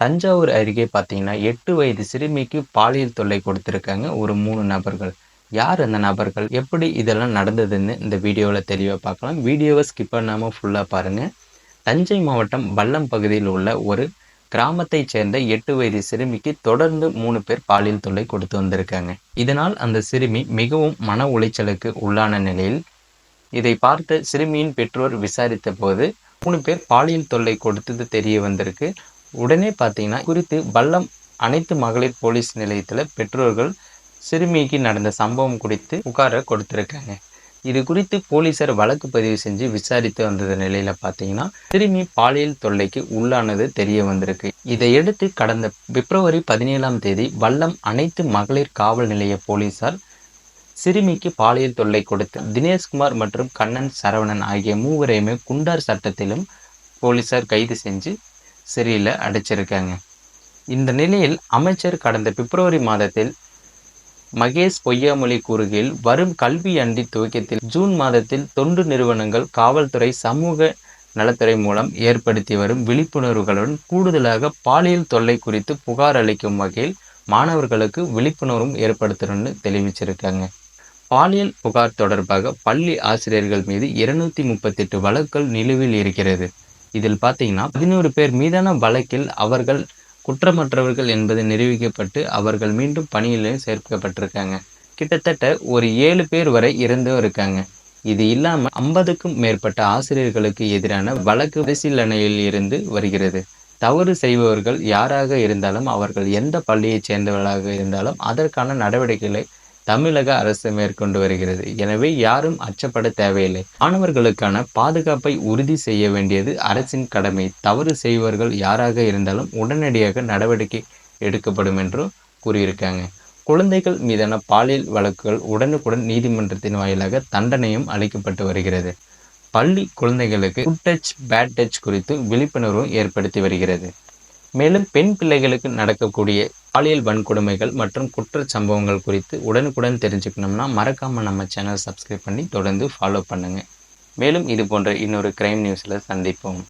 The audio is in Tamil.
தஞ்சாவூர் அருகே பார்த்தீங்கன்னா 8 வயது சிறுமிக்கு பாலியல் தொல்லை கொடுத்திருக்காங்க ஒரு 3 நபர்கள். யார் அந்த நபர்கள்? எப்படி இதெல்லாம் நடந்ததுன்னு இந்த வீடியோவில் தெளிவாக பார்க்கலாம். வீடியோவை ஸ்கிப் பண்ணாமல் ஃபுல்லாக பாருங்கள். தஞ்சை மாவட்டம் பல்லம் பகுதியில் உள்ள ஒரு கிராமத்தைச் சேர்ந்த 8 வயது சிறுமிக்கு தொடர்ந்து 3 பேர் பாலியல் தொல்லை கொடுத்து வந்திருக்காங்க. இதனால் அந்த சிறுமி மிகவும் மன உளைச்சலுக்கு உள்ளான நிலையில் இதை பார்த்த சிறுமியின் பெற்றோர் விசாரித்த போது 3 பேர் பாலியல் தொல்லை கொடுத்தது தெரிய வந்திருக்கு. உடனே பார்த்தீங்கன்னா குறித்து பல்லம் அனைத்து மகளிர் போலீஸ் நிலையத்தில் பெற்றோர்கள் சிறுமிக்கு நடந்த சம்பவம் குறித்து புகாரை கொடுத்திருக்காங்க. இது குறித்து போலீசார் வழக்கு பதிவு செஞ்சு விசாரித்து வந்தது நிலையில பார்த்தீங்கன்னா சிறுமி பாலியல் தொல்லைக்கு உள்ளானது தெரிய வந்திருக்கு. இதையடுத்து கடந்த பிப்ரவரி 17ஆம் தேதி வல்லம் அனைத்து மகளிர் காவல் நிலைய போலீசார் சிறுமிக்கு பாலியல் தொல்லை கொடுத்த தினேஷ்குமார் மற்றும் கண்ணன் சரவணன் ஆகிய மூவரையுமே குண்டார் சட்டத்திலும் போலீசார் கைது செஞ்சு சிறையில் அடைச்சிருக்காங்க. இந்த நிலையில் அமைச்சர் கடந்த பிப்ரவரி மாதத்தில் மகேஷ் பொய்யாமொழி கூறுகையில் வரும் கல்வி ஆண்டு துவக்கத்தில் ஜூன் மாதத்தில் தொண்டு நிறுவனங்கள் காவல்துறை சமூக நலத்துறை மூலம் ஏற்படுத்தி வரும் விழிப்புணர்வுகளுடன் கூடுதலாக பாலியல் தொல்லை குறித்து புகார் அளிக்கும் வகையில் மாணவர்களுக்கு விழிப்புணர்வும் ஏற்படுத்தணும்னு தெரிவிச்சிருக்காங்க. பாலியல் புகார் தொடர்பாக பள்ளி ஆசிரியர்கள் மீது 238 வழக்குகள் நிலுவையில் இருக்கிறது. இதில் பார்த்தீங்கன்னா 11 பேர் மீதான வழக்கில் அவர்கள் குற்றமற்றவர்கள் என்பது நிரூபிக்கப்பட்டு அவர்கள் மீண்டும் பணியில் சேர்க்கப்பட்டிருக்காங்க. கிட்டத்தட்ட ஒரு 7 பேர் வரை இருந்தும் இருக்காங்க. இது இல்லாமல் 50க்கும் மேற்பட்ட ஆசிரியர்களுக்கு எதிரான வழக்கு பரிசீலனையில் இருந்து வருகிறது. தவறு செய்பவர்கள் யாராக இருந்தாலும் அவர்கள் எந்த பள்ளியைச் சேர்ந்தவர்களாக இருந்தாலும் அதற்கான நடவடிக்கைகளை தமிழக அரசு மேற்கொண்டு வருகிறது. எனவே யாரும் அச்சப்பட தேவையில்லை. மாணவர்களுக்கான பாதுகாப்பை உறுதி செய்ய வேண்டியது அரசின் கடமை. தவறு செய்பவர்கள் யாராக இருந்தாலும் உடனடியாக நடவடிக்கை எடுக்கப்படும் என்றும் கூறியிருக்காங்க. குழந்தைகள் மீதான பாலியல் வழக்குகள் உடனுக்குடன் நீதிமன்றத்தின் வாயிலாக தண்டனையும் அளிக்கப்பட்டு வருகிறது. பள்ளி குழந்தைகளுக்கு குட் டச் பேட் டச் குறித்து விழிப்புணர்வும் ஏற்படுத்தி வருகிறது. மேலும் பெண் பிள்ளைகளுக்கு நடக்கக்கூடிய பாலியல் வன்கொடுமைகள் மற்றும் குற்ற சம்பவங்கள் குறித்து உடனுக்குடன் தெரிஞ்சுக்கணும்னா மறக்காமல் நம்ம சேனல் சப்ஸ்கிரைப் பண்ணி தொடர்ந்து ஃபாலோ பண்ணுங்கள். மேலும் இது போன்ற இன்னொரு கிரைம் நியூஸில் சந்திப்போம்.